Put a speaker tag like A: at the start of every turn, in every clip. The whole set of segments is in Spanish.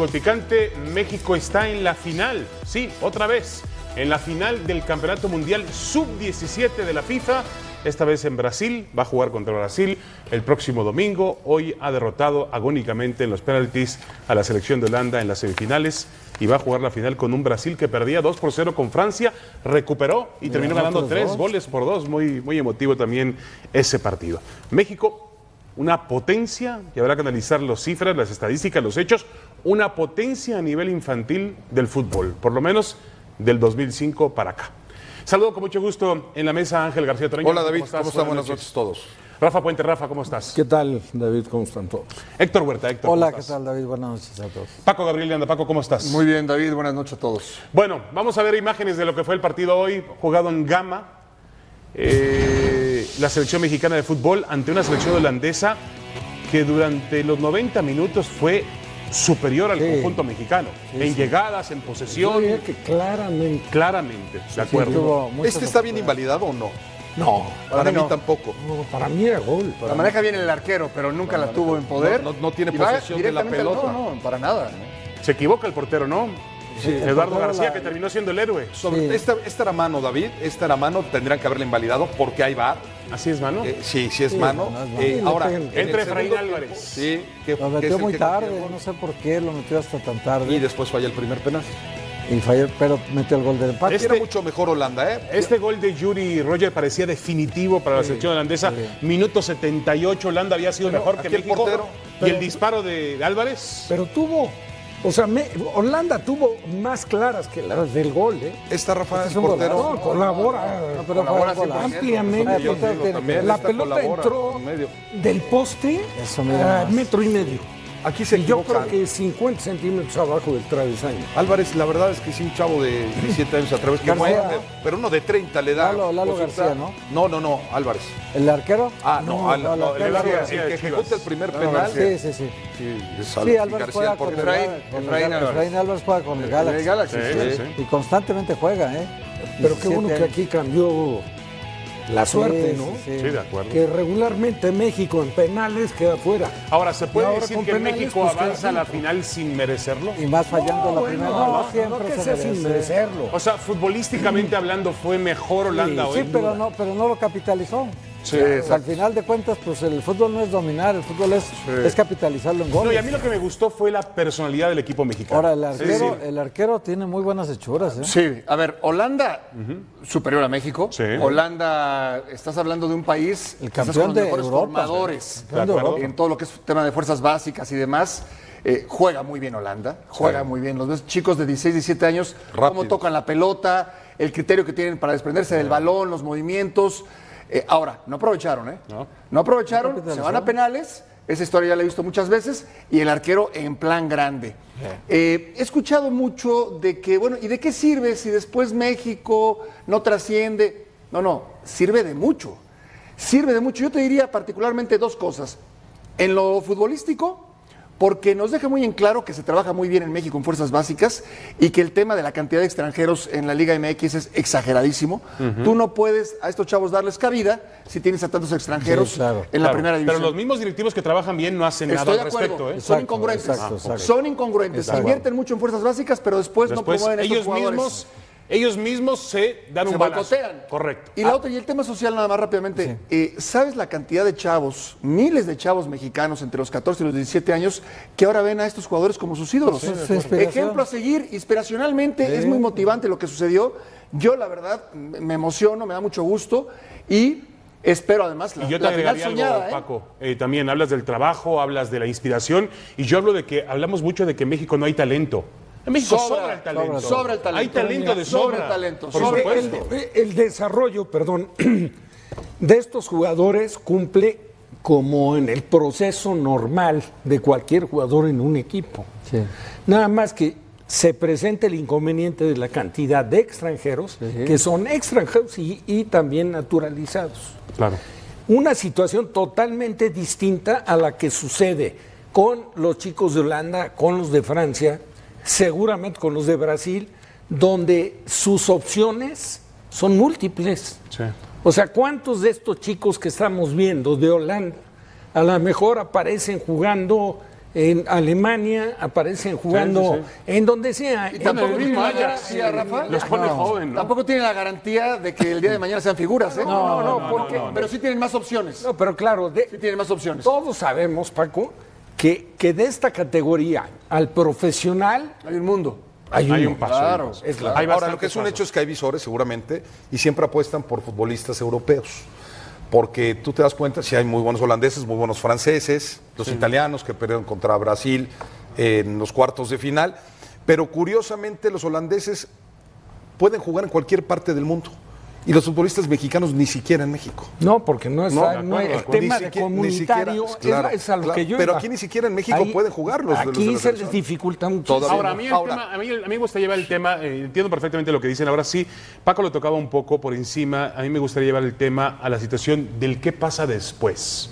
A: fútbol picante, México está en la final, sí, otra vez, en la final del Campeonato Mundial Sub-17 de la FIFA, esta vez en Brasil, va a jugar contra Brasil el próximo domingo. Hoy ha derrotado agónicamente en los penaltis a la selección de Holanda en las semifinales y va a jugar la final con un Brasil que perdía 2-0 con Francia, recuperó y terminó ganando 3-2, muy emotivo también ese partido. México, una potencia, y habrá que analizar las cifras, las estadísticas, los hechos, una potencia a nivel infantil del fútbol, por lo menos del 2005 para acá. Saludo con mucho gusto en la mesa a Ángel García Toreño.
B: Hola David, ¿cómo están? Buenas noches a todos.
A: Rafa Puente, Rafa, ¿cómo estás?
C: ¿Qué tal, David? ¿Cómo están todos?
A: Héctor Huerta, Héctor,
C: hola,
A: ¿cómo
C: ¿qué
A: estás?
C: tal, David? Buenas noches a todos.
A: Paco Gabriel de Anda, Paco, ¿cómo estás?
B: Muy bien, David, buenas noches a todos.
A: Bueno, vamos a ver imágenes de lo que fue el partido hoy, jugado en Gama. La selección mexicana de fútbol ante una selección holandesa que durante los 90 minutos fue superior al conjunto mexicano, en llegadas, en posesión.
C: Yo diría que claramente.
A: De acuerdo.
B: ¿Este está bien invalidado o no?
C: No,
B: Para mí tampoco.
C: no, para mí era gol.
D: La maneja bien el arquero, pero nunca la tuvo en poder.
B: No tiene
D: Y va
B: posesión de la
D: directamente al-
B: pelota.
D: No, para nada. ¿no?
A: Se equivoca el portero, ¿no?
C: Sí, el
A: Eduardo
C: portero
A: García, que terminó siendo el héroe.
B: Esta era mano, David. Esta era mano, tendrían que haberla invalidado porque hay VAR.
A: Así es, mano.
B: Sí es mano.
C: no es mano.
B: Ahora,
C: Sí,
B: en el
A: Entre Efraín
B: segundo
A: Álvarez.
B: tiempo, sí, que
C: Lo
B: que es
C: metió
B: el
C: muy
B: que
C: tarde,
B: metió el gol.
C: no sé por qué, lo metió hasta tan tarde.
B: Y después falla el primer penal.
C: Y falló, pero metió el gol del empate.
B: Era mucho mejor Holanda, ¿eh?
A: Este gol de Yuri Roger parecía definitivo para la selección holandesa. Minuto 78, Holanda había sido mejor que
B: aquí el
A: México.
B: portero.
A: Y el disparo de Álvarez.
E: Pero tuvo, Holanda tuvo más claras que las del gol, ¿eh?
B: Esta Rafa es
C: un
B: portero.
C: golazo.
E: No, colabora
C: No, pero
D: Colabora
C: fue un golazo.
D: 100%.
E: ampliamente.
B: Yo digo también,
E: La
B: esta
E: pelota
B: colabora
E: entró
B: en medio.
E: del poste
C: Eso me da
E: a
C: más.
E: metro y medio.
B: Aquí se
E: Y yo
B: equivocan.
E: creo que 50 centímetros abajo del travesaño.
B: Álvarez, la verdad es que sí, un chavo de 17 años atrás, que
C: García.
B: bueno, pero uno de 30 le da.
C: Lalo
B: posibilidad.
C: García,
B: No, Álvarez.
C: ¿El arquero?
B: No,
C: no,
B: el
C: García.
B: Álvarez, el que ejecuta el primer penal.
C: Sí.
B: Sí, es
C: Sí, Álvarez
B: García,
C: juega
B: el
C: con el
B: portero.
C: Efraín Álvarez juega con el Galaxy.
D: El Galaxy, sí.
C: Y constantemente juega, ¿eh?
E: Pero qué
C: 17
E: bueno que
C: años.
E: aquí cambió la suerte, ¿no?
C: Sí.
A: Sí, de acuerdo.
E: Que regularmente México en penales queda fuera.
A: Ahora, ¿se
E: Y
A: puede
E: ahora
A: decir
E: con
A: que
E: penales,
A: México
E: pues,
A: avanza a la
E: queda
A: final sin merecerlo?
C: Y más fallando la primera.
E: No,
C: siempre
E: no que
C: se
E: sea sin
C: merece.
E: merecerlo.
A: O sea, futbolísticamente hablando, ¿fue mejor Holanda hoy?
C: Sí, pero no lo capitalizó.
A: Sí,
C: O sea, al final de cuentas, pues el fútbol no es dominar, el fútbol es capitalizarlo en goles.
A: No, y a mí lo que me gustó fue la personalidad del equipo mexicano.
C: Ahora,
A: Sí.
C: el arquero tiene muy buenas hechuras, ¿eh?
D: Sí, a ver, Holanda superior a México.
A: Sí.
D: Holanda, estás hablando de un país
C: El
D: que estás
C: campeón
D: con los
C: de
D: mejores
C: Europa.
D: formadores
C: Campeón de Europa.
D: en todo lo que es tema de fuerzas básicas y demás. Juega muy bien Holanda, juega muy bien. Los ves chicos de 16, 17 años, cómo
B: Rápidos.
D: tocan la pelota, el criterio que tienen para desprenderse del balón, los movimientos. Ahora, no aprovecharon, ¿eh? No aprovecharon, se van a penales. Esa historia ya la he visto muchas veces. Y el arquero en plan grande. He escuchado mucho de que, bueno, ¿y de qué sirve si después México no trasciende? No, sirve de mucho. Sirve de mucho. Yo te diría particularmente dos cosas. En lo futbolístico, porque nos deja muy en claro que se trabaja muy bien en México en fuerzas básicas y que el tema de la cantidad de extranjeros en la Liga MX es exageradísimo. Tú no puedes a estos chavos darles cabida si tienes a tantos extranjeros
C: Sí, claro.
D: en la
A: Claro,
D: primera división.
A: Pero los mismos directivos que trabajan bien no hacen nada
D: Estoy
A: al
D: de acuerdo,
A: respecto, ¿eh?
D: son
C: Exacto,
D: incongruentes.
C: exacto.
D: Son incongruentes.
C: Exacto.
D: Invierten mucho en fuerzas básicas, pero después no
A: Después,
D: promueven a estos
A: ellos
D: jugadores.
A: mismos se dan
D: Se
A: un balazo.
D: boicotean.
A: Correcto.
D: Y la otra, y el tema social nada más rápidamente. ¿Sabes la cantidad de chavos, miles de chavos mexicanos entre los 14 y los 17 años, que ahora ven a estos jugadores como sus ídolos?
C: Es su inspiración.
D: Ejemplo a seguir, inspiracionalmente, es muy motivante lo que sucedió. Yo, la verdad, me emociono, me da mucho gusto y espero además
A: Y yo te
D: la final
A: agregaría algo,
D: soñada, ¿eh?
A: Paco. También hablas del trabajo, hablas de la inspiración, y yo hablo de que hablamos mucho de que en México no hay talento. En México sobra el talento.
D: Sobra el talento.
A: Hay talento de
D: Sobra
A: sobra.
D: el talento.
A: Por
D: Sobra
A: supuesto.
E: El desarrollo, de estos jugadores cumple como en el proceso normal de cualquier jugador en un equipo.
C: Sí.
E: Nada más que se presenta el inconveniente de la cantidad de extranjeros, que son extranjeros y también naturalizados.
A: Claro.
E: Una situación totalmente distinta a la que sucede con los chicos de Holanda, con los de Francia, seguramente con los de Brasil, donde sus opciones son múltiples.
A: Sí.
E: O sea, ¿cuántos de estos chicos que estamos viendo de Holanda a lo mejor aparecen jugando en Alemania, aparecen jugando en donde sea.
D: Y tampoco
A: el mismo
D: tienen la
A: Ajax,
D: garantía, Rafa.
A: los pone joven, ¿no?
D: Tampoco tienen la garantía de que el día de mañana sean figuras, ¿eh? Pero sí tienen más opciones.
E: No, pero claro,
D: Sí tienen más opciones.
E: todos sabemos, Paco, que de esta categoría al profesional
D: Hay un mundo.
E: hay
A: un paso.
D: Claro.
E: Es claro.
A: Hay
B: Ahora, lo que
A: bastantes
B: es un
A: pasos.
B: hecho es que hay visores, seguramente, y siempre apuestan por futbolistas europeos. Porque tú te das cuenta, si hay muy buenos holandeses, muy buenos franceses, los italianos que perdieron contra Brasil en los cuartos de final. Pero curiosamente, los holandeses pueden jugar en cualquier parte del mundo. Y los futbolistas mexicanos ni siquiera en México.
E: No, porque no es,
A: No, de
E: no es el
A: acuerdo.
E: tema
B: Ni
E: de
B: siquiera-
E: comunitario,
B: claro,
E: es a lo
B: claro,
E: que yo
B: pero
E: iba.
B: aquí ni siquiera en México pueden jugar los de los de
E: Aquí
B: la
E: se
B: selección.
E: les dificulta mucho.
B: Todavía
A: Ahora, a mí, a mí me gusta llevar el tema, entiendo perfectamente lo que dicen. Ahora sí, Paco lo tocaba un poco por encima. A mí me gustaría llevar el tema a la situación del qué pasa después.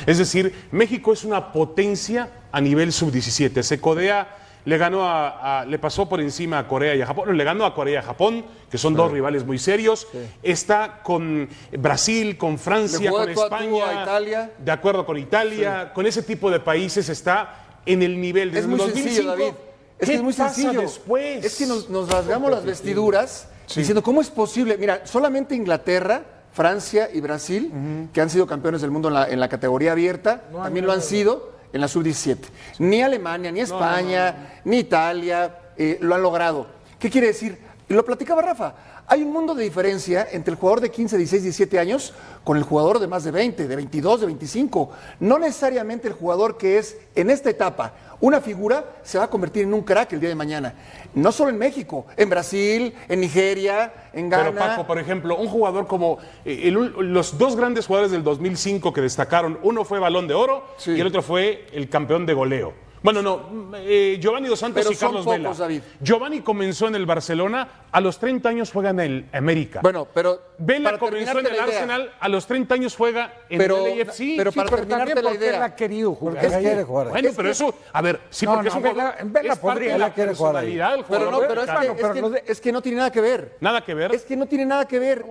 A: Es decir, México es una potencia a nivel sub-17. Se codea, le pasó por encima a Corea y a Japón. Le ganó a Corea y a Japón, que son dos rivales muy serios. Está con Brasil, con Francia,
D: Le jugó
A: con
D: de tú a tú
A: España.
D: a Italia.
A: De acuerdo con Italia. Con ese tipo de países está en el nivel de
D: Es muy sencillo, David. Es que es muy sencillo.
A: Después?
D: Es que nos rasgamos las vestiduras diciendo, ¿cómo es posible? Mira, solamente Inglaterra, Francia y Brasil, que han sido campeones del mundo en la categoría abierta, también lo han sido en la sub-17. Ni Alemania, ni España, ni Italia lo han logrado. ¿Qué quiere decir? Lo platicaba Rafa. Hay un mundo de diferencia entre el jugador de 15, 16, 17 años con el jugador de más de 20, de 22, de 25. No necesariamente el jugador que es en esta etapa una figura se va a convertir en un crack el día de mañana. No solo en México, en Brasil, en Nigeria, en Ghana.
A: Pero Paco, por ejemplo, un jugador como los dos grandes jugadores del 2005 que destacaron, uno fue Balón de Oro y el otro fue el campeón de goleo. Bueno, no, Giovanni Dos Santos
D: Pero
A: y
D: son
A: Carlos
D: pocos,
A: Vela.
D: David.
A: Giovanni comenzó en el Barcelona, a los 30 años juega en el América.
D: Bueno, pero
A: Vela
D: para
A: comenzó en
D: terminarte
A: el
D: la idea,
A: Arsenal, a los 30 años juega en
D: Pero-
A: el LAFC.
D: pero para
E: Pero
D: terminarte
E: también
D: la
E: porque
D: idea.
E: él ha querido jugar.
C: Porque él
E: ahí.
C: quiere jugar.
A: Bueno, pero eso, a ver, sí,
E: No,
A: porque
E: no,
A: es un
E: Vela-
A: jugador,
E: Vela
A: es parte
E: podría-
A: de la
C: Él quiere jugar ahí.
A: personalidad del
D: Pero no,
A: jugador.
D: pero es que no tiene nada que ver.
A: Nada que ver.
D: Es que no tiene nada que ver.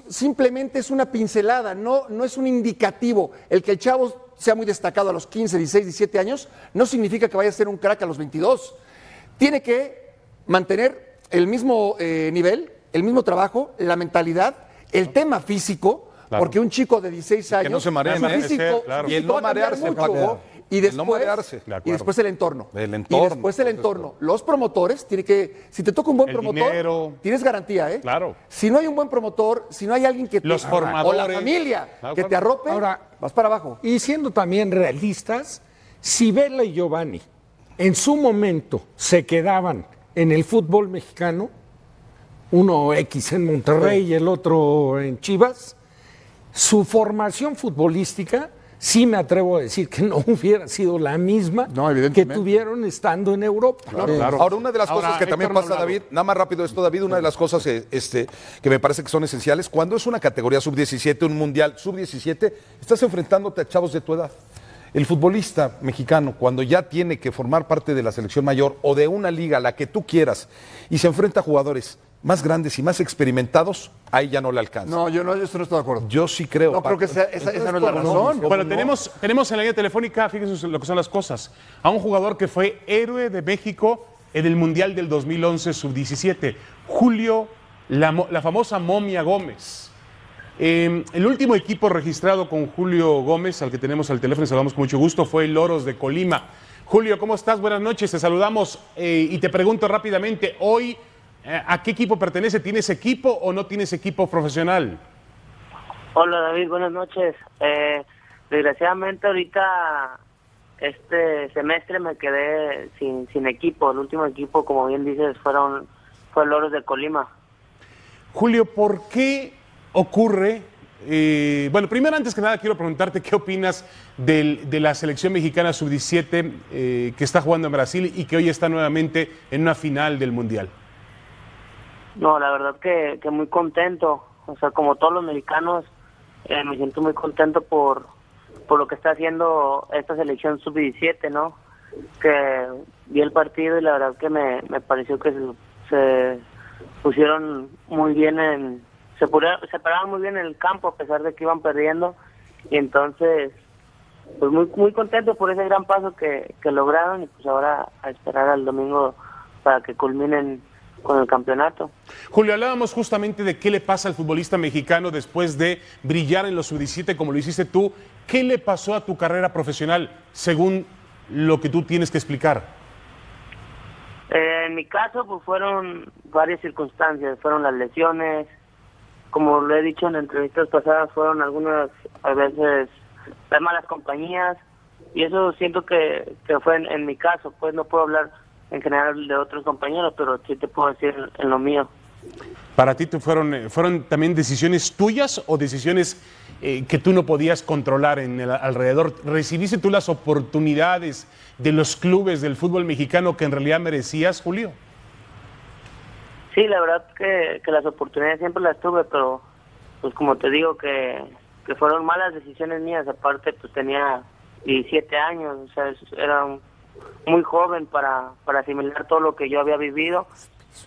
D: Simplemente es una pincelada, no es un indicativo. El que el chavo sea muy destacado a los 15, 16, 17 años no significa que vaya a ser un crack a los 22. Tiene que mantener el mismo nivel, el mismo trabajo, la mentalidad, el tema físico,
A: Claro.
D: porque un chico de 16 años,
B: no se mareen,
D: su
B: ¿eh?
D: físico,
A: Claro.
B: Y el no
D: va a cambiar
B: marearse,
D: mucho.
B: Paco.
D: Y
B: El no
D: después,
B: marearse.
A: De acuerdo.
D: y después el entorno.
B: El entorno,
D: Y después el
B: eso es
D: entorno. Los promotores tienen que, si te toca un buen
A: El
D: promotor,
A: dinero.
D: tienes garantía, ¿eh?
A: Claro.
D: Si no hay un buen promotor, si no hay alguien que
A: Los
D: o
A: formadores.
D: la familia
A: Claro,
D: que
A: claro.
D: te arrope,
E: Ahora-
D: vas para abajo.
E: Y siendo también realistas, si Vela y Giovanni en su momento se quedaban en el fútbol mexicano, uno X en Monterrey y el otro en Chivas, su formación futbolística, sí me atrevo a decir que no hubiera sido la misma
D: No,
E: que
D: evidentemente.
E: tuvieron estando en Europa.
A: Claro.
B: Ahora, una de las
A: Ahora,
B: cosas que también
A: Héctor
B: pasa,
A: Maulado.
B: David, nada más rápido esto, David, una de las cosas que me parece que son esenciales, cuando es una categoría sub-17, un mundial sub-17, estás enfrentándote a chavos de tu edad. El futbolista mexicano, cuando ya tiene que formar parte de la selección mayor o de una liga, la que tú quieras, y se enfrenta a jugadores más grandes y más experimentados, ahí ya no le alcanza.
D: No, yo no esto no estoy de acuerdo.
B: Yo sí creo.
D: No creo que esa no es la razón.
A: Bueno, tenemos en la línea telefónica, fíjense lo que son las cosas, a un jugador que fue héroe de México en el Mundial del 2011 sub-17, Julio, la famosa Momia Gómez. El último equipo registrado con Julio Gómez, al que tenemos al teléfono y saludamos con mucho gusto, fue el Loros de Colima. Julio, ¿cómo estás? Buenas noches, te saludamos y te pregunto rápidamente, hoy, ¿a qué equipo pertenece? ¿Tienes equipo o no tienes equipo profesional?
F: Hola David, buenas noches. Desgraciadamente ahorita este semestre me quedé sin equipo. El último equipo, como bien dices, fue Loros de Colima.
A: Julio, ¿por qué ocurre? Bueno, primero, antes que nada, quiero preguntarte qué opinas de la selección mexicana sub-17 que está jugando en Brasil y que hoy está nuevamente en una final del Mundial.
F: No, la verdad que muy contento. O sea, como todos los mexicanos, me siento muy contento por lo que está haciendo esta selección sub-17, ¿no? Que vi el partido y la verdad que me pareció que se pusieron muy bien se paraban muy bien en el campo a pesar de que iban perdiendo, y entonces pues muy contento por ese gran paso que lograron, y pues ahora a esperar al domingo para que culminen con el campeonato.
A: Julio, hablábamos justamente de qué le pasa al futbolista mexicano después de brillar en los sub-17 como lo hiciste tú. ¿Qué le pasó a tu carrera profesional según lo que tú tienes que explicar?
F: En mi caso, pues fueron varias circunstancias, fueron las lesiones, como lo he dicho en entrevistas pasadas, fueron algunas, a veces, las malas compañías, y eso siento que fue en mi caso. Pues no puedo hablar en general de otros compañeros, pero sí te puedo decir en lo mío.
A: ¿Para ti fueron también decisiones tuyas o decisiones que tú no podías controlar en el alrededor? ¿Recibiste tú las oportunidades de los clubes del fútbol mexicano que en realidad merecías, Julio?
F: Sí, la verdad que las oportunidades siempre las tuve, pero pues como te digo que fueron malas decisiones mías. Aparte, pues tenía 17 años, o sea, era muy joven para asimilar todo lo que yo había vivido.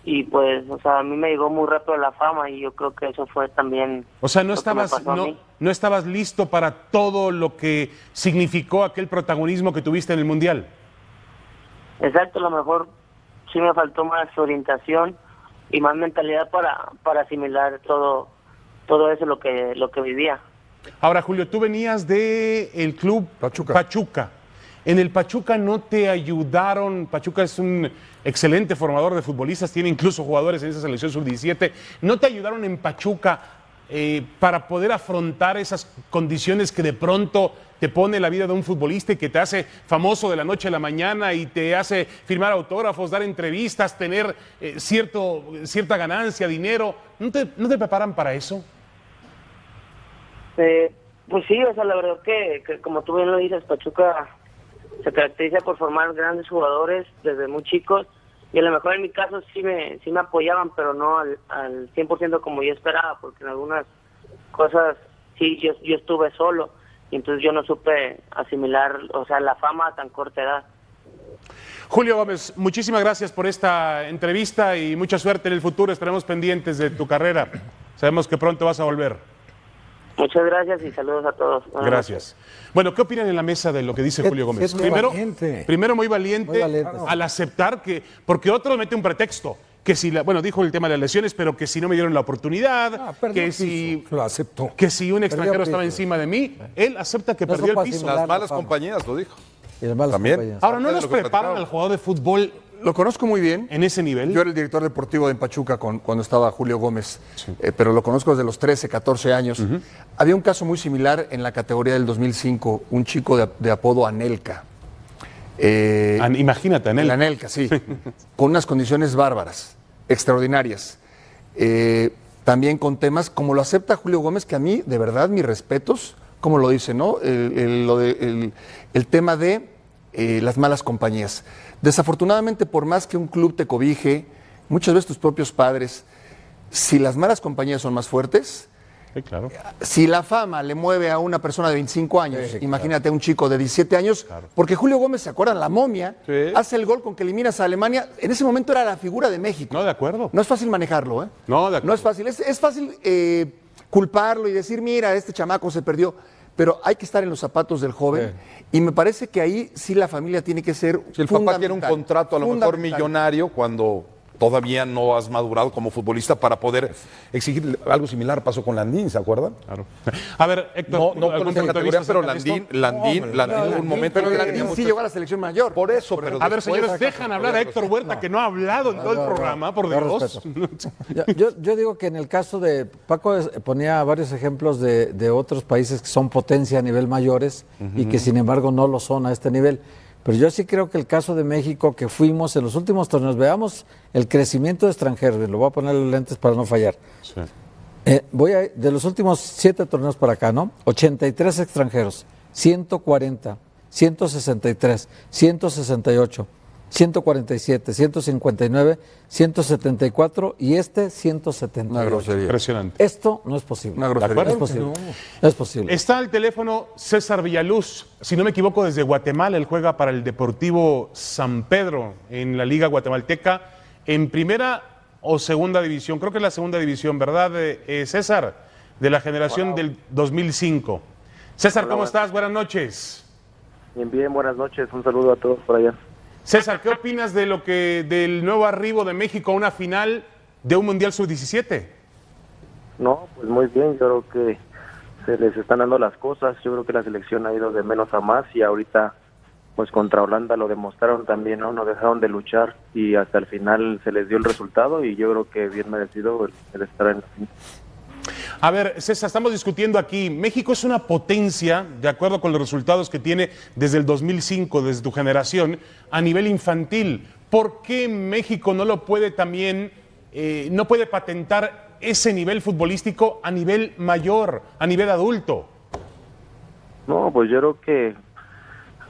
F: Y pues, o sea, a mí me llegó muy rápido la fama, y yo creo que eso fue también.
A: O sea, no estabas listo para todo lo que significó aquel protagonismo que tuviste en el Mundial.
F: Exacto, a lo mejor sí me faltó más orientación y más mentalidad para asimilar todo eso lo que vivía.
A: Ahora, Julio, tú venías de el club Pachuca. En el Pachuca no te ayudaron. Pachuca es un excelente formador de futbolistas, tiene incluso jugadores en esa selección sub-17. ¿No te ayudaron en Pachuca para poder afrontar esas condiciones que de pronto te pone la vida de un futbolista y que te hace famoso de la noche a la mañana y te hace firmar autógrafos, dar entrevistas, tener cierta ganancia, dinero? ¿No te preparan para eso?
F: Pues sí, o sea, la verdad que como tú bien lo dices, Pachuca se caracteriza por formar grandes jugadores desde muy chicos, y a lo mejor en mi caso sí me apoyaban, pero no al 100% como yo esperaba, porque en algunas cosas sí yo estuve solo, y entonces yo no supe asimilar, o sea, la fama a tan corta edad.
A: Julio Gómez, muchísimas gracias por esta entrevista y mucha suerte en el futuro. Estaremos pendientes de tu carrera. Sabemos que pronto vas a volver.
F: Muchas gracias y saludos a todos.
A: Gracias. Bueno, ¿qué opinan en la mesa de lo que dice Julio Gómez? Primero muy valiente al aceptar que, porque otro mete un pretexto, que si dijo el tema de las lesiones, pero que si no me dieron la oportunidad, que si un extranjero estaba encima de mí, él acepta que perdió el piso.
B: Las malas compañías, lo dijo.
C: Y las malas compañías.
A: Ahora, ¿no nos preparan al jugador de fútbol
D: Lo conozco muy bien.
A: en ese nivel?
D: Yo era el director deportivo de Pachuca cuando estaba Julio Gómez, pero lo conozco desde los 13, 14 años. Había un caso muy similar en la categoría del 2005, un chico de apodo Anelka.
A: Imagínate,
D: el Anelka, sí, con unas condiciones bárbaras, extraordinarias. También con temas como lo acepta Julio Gómez, que a mí, de verdad, mis respetos, como lo dice, ¿no? El tema de las malas compañías. Desafortunadamente, por más que un club te cobije, muchas veces tus propios padres, si las malas compañías son más fuertes,
A: sí, claro.
D: Si la fama le mueve a una persona de 25 años, imagínate a un chico de 17 años, porque Julio Gómez, ¿se acuerdan? La momia, hace el gol con que eliminas a Alemania, en ese momento era la figura de México.
A: No, de acuerdo.
D: No es fácil manejarlo, ¿eh?
A: No, de acuerdo.
D: No es fácil, es fácil culparlo y decir, mira, este chamaco se perdió, pero hay que estar en los zapatos del joven, y me parece que ahí sí la familia tiene que ser
B: Si el papá tiene un contrato a lo mejor millonario, cuando todavía no has madurado como futbolista para poder exigir algo similar, pasó con Landín, ¿se acuerdan?
A: Claro. A ver, Héctor,
B: No con esa categoría, pero Landín en un momento...
D: Pero Landín sí llegó a la selección mayor.
B: Por eso, pero
A: a ver, señores, dejan hablar a Héctor Huerta, que no ha hablado en todo el programa, por Dios.
C: Yo digo que en el caso de Paco ponía varios ejemplos de otros países que son potencia a nivel mayores y que sin embargo no lo son a este nivel. Pero yo sí creo que el caso de México, que fuimos en los últimos torneos, veamos el crecimiento de extranjeros, lo voy a poner los lentes para no fallar.
A: Sí.
C: De los últimos 7 torneos para acá, ¿no? 83 extranjeros, 140, 163, 168, 147, 159, 174 y 178.
D: Una grosería.
A: Impresionante.
C: Esto no es posible.
D: Una grosería.
C: No es posible. No es posible.
A: Está al teléfono César Villaluz, si no me equivoco, desde Guatemala. Él juega para el Deportivo San Pedro en la Liga Guatemalteca, en primera o segunda división. Creo que es la segunda división, ¿verdad, César? De la generación del 2005. César, ¿cómo estás? Buenas noches.
G: Bien, buenas noches. Un saludo a todos por allá.
A: César, ¿qué opinas de del nuevo arribo de México a una final de un Mundial Sub-17?
G: No, pues muy bien. Yo creo que se les están dando las cosas. Yo creo que la selección ha ido de menos a más y ahorita, pues contra Holanda lo demostraron también, ¿no? No dejaron de luchar y hasta el final se les dio el resultado y yo creo que bien merecido el estar en la final.
A: A ver, César, estamos discutiendo aquí. México es una potencia, de acuerdo con los resultados que tiene desde el 2005, desde tu generación, a nivel infantil. ¿Por qué México no lo puede también, no puede patentar ese nivel futbolístico a nivel mayor, a nivel adulto?
G: No, pues yo creo que,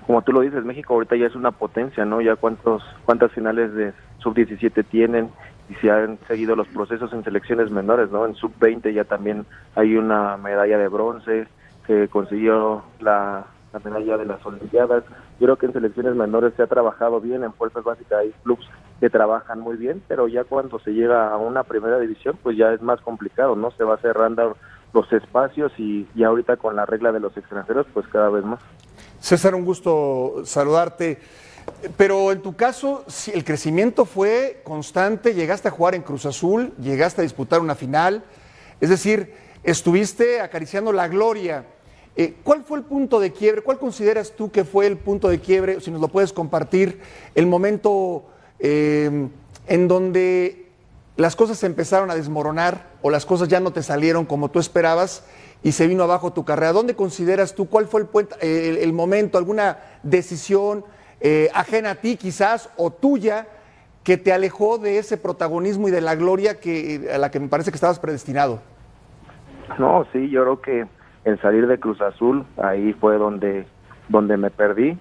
G: como tú lo dices, México ahorita ya es una potencia, ¿no? Ya cuántas finales de sub-17 tienen y se han seguido los procesos en selecciones menores, ¿no? En sub-20 ya también hay una medalla de bronce que consiguió la medalla de las Olimpiadas. Yo creo que en selecciones menores se ha trabajado bien, en fuerzas básicas hay clubes que trabajan muy bien, pero ya cuando se llega a una primera división, pues ya es más complicado, ¿no? Se va cerrando los espacios y ahorita con la regla de los extranjeros, pues cada vez más.
D: César, un gusto saludarte. Pero en tu caso, si el crecimiento fue constante, llegaste a jugar en Cruz Azul, llegaste a disputar una final, es decir, estuviste acariciando la gloria. ¿Cuál fue el punto de quiebre? ¿Cuál consideras tú que fue el punto de quiebre, si nos lo puedes compartir, el momento en donde las cosas se empezaron a desmoronar o las cosas ya no te salieron como tú esperabas y se vino abajo tu carrera? ¿Dónde consideras tú, cuál fue el momento, alguna decisión ajena a ti quizás o tuya que te alejó de ese protagonismo y de la gloria a la que me parece que estabas predestinado?
G: No, sí, yo creo que el salir de Cruz Azul, ahí fue donde me perdí.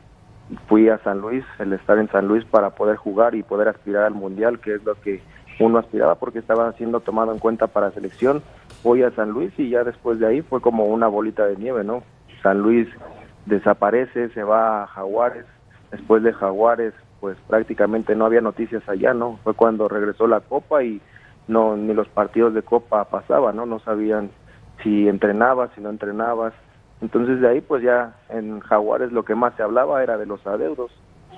G: Fui a San Luis, el estar en San Luis para poder jugar y poder aspirar al Mundial, que es lo que uno aspiraba porque estaba siendo tomado en cuenta para selección. Voy a San Luis y ya después de ahí fue como una bolita de nieve, ¿no? San Luis desaparece, se va a Jaguares. Después de Jaguares, pues prácticamente no había noticias allá, ¿no? Fue cuando regresó la Copa y no ni los partidos de Copa pasaban, ¿no? No sabían si entrenabas, si no entrenabas. Entonces de ahí, pues ya en Jaguares lo que más se hablaba era de los adeudos.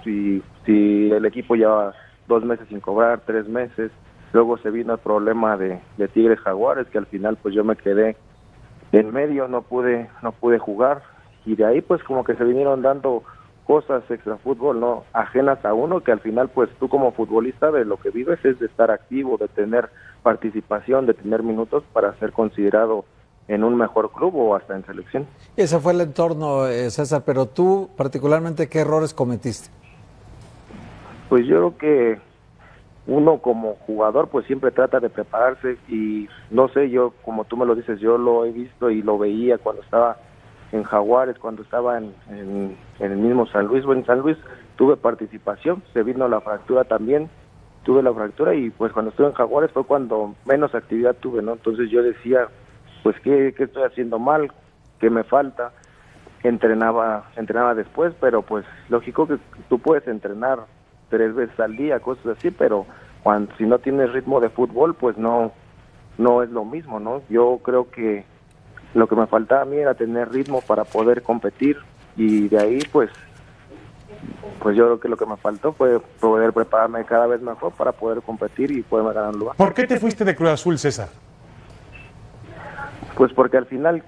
G: Si el equipo llevaba 2 meses sin cobrar, 3 meses. Luego se vino el problema de Tigres Jaguares, que al final pues yo me quedé en medio, no pude jugar. Y de ahí pues como que se vinieron dando cosas extra fútbol, ¿no? Ajenas a uno, que al final pues tú como futbolista de lo que vives es de estar activo, de tener participación, de tener minutos para ser considerado en un mejor club o hasta en selección.
C: Ese fue el entorno, César, pero tú particularmente, ¿qué errores cometiste?
G: Pues yo creo que uno como jugador pues siempre trata de prepararse y no sé, yo como tú me lo dices, yo lo he visto y lo veía cuando estaba en Jaguares, cuando estaba en el mismo San Luis. Bueno, en San Luis tuve participación, se vino la fractura también, tuve la fractura y pues cuando estuve en Jaguares fue cuando menos actividad tuve, ¿no? Entonces yo decía, pues ¿qué estoy haciendo mal? ¿Qué me falta? Entrenaba después, pero pues lógico que tú puedes entrenar 3 veces al día, cosas así, pero si no tienes ritmo de fútbol, pues no es lo mismo, ¿no? Yo creo que lo que me faltaba a mí era tener ritmo para poder competir y de ahí pues yo creo que lo que me faltó fue poder prepararme cada vez mejor para poder competir y poderme ganar un lugar.
A: ¿Por qué te fuiste de Cruz Azul, César?
G: Pues porque al final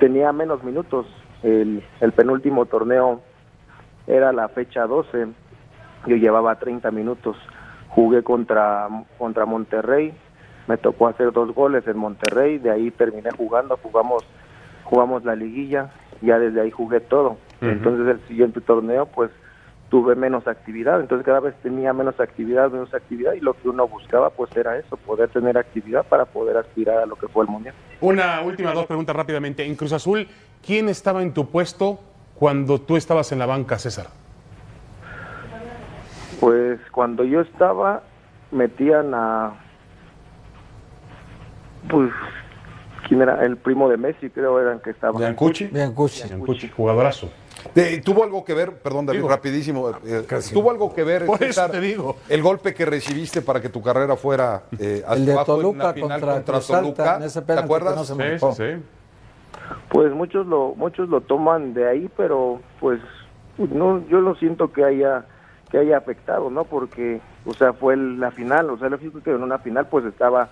G: tenía menos minutos. El penúltimo torneo era la fecha 12, yo llevaba 30 minutos. Jugué contra Monterrey, me tocó hacer 2 goles en Monterrey, de ahí terminé jugamos la liguilla, ya desde ahí jugué todo. Entonces el siguiente torneo pues tuve menos actividad, entonces cada vez tenía menos actividad y lo que uno buscaba pues era eso, poder tener actividad para poder aspirar a lo que fue el Mundial.
A: Una última 2 preguntas rápidamente. En Cruz Azul, ¿quién estaba en tu puesto cuando tú estabas en la banca, César?
G: Pues cuando yo estaba metían pues ¿quién era? El primo de Messi, creo era el que estaba.
B: ¿Biancucci?
A: Biancucci, jugadorazo.
B: ¿Tuvo algo que ver, perdón David, rapidísimo, tuvo algo que ver,
A: por
B: César,
A: eso te digo,
B: el golpe que recibiste para que tu carrera fuera
C: el de Toluca
B: en la final
C: contra
B: Toluca,
C: en ese
B: ¿te acuerdas?
C: No se marcó.
G: Sí. Pues muchos lo toman de ahí, pero pues No, yo no siento que haya afectado, ¿no? Porque, o sea, fue la final, o sea, lo que en una final pues estaba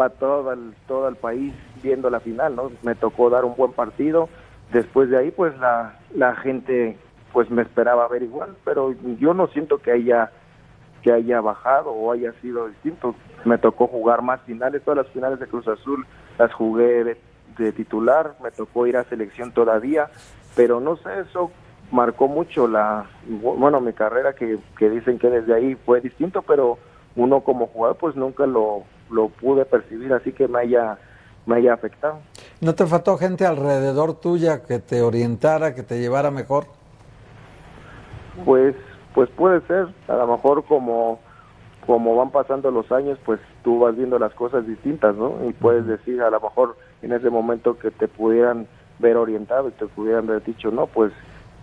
G: todo el país viendo la final, ¿no? Me tocó dar un buen partido. Después de ahí pues la gente pues me esperaba ver igual, pero yo no siento que haya bajado o haya sido distinto. Me tocó jugar más finales, todas las finales de Cruz Azul las jugué de titular, me tocó ir a selección todavía, pero no sé, eso marcó mucho mi carrera, que dicen que desde ahí fue distinto, pero uno como jugador pues nunca lo pude percibir así que me haya afectado.
C: ¿No te faltó gente alrededor tuya que te orientara, que te llevara mejor?
G: Pues puede ser, a lo mejor como van pasando los años, pues tú vas viendo las cosas distintas, ¿no? Y puedes decir, a lo mejor en ese momento que te pudieran ver orientado y te pudieran haber dicho, no, pues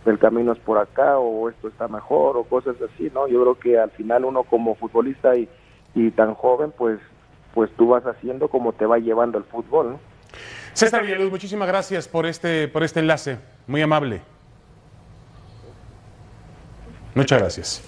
G: el camino es por acá, o esto está mejor, o cosas así, ¿no? Yo creo que al final uno como futbolista y tan joven, pues tú vas haciendo como te va llevando el fútbol, ¿no?
A: César Villaluz, muchísimas gracias por este enlace, muy amable. Muchas gracias.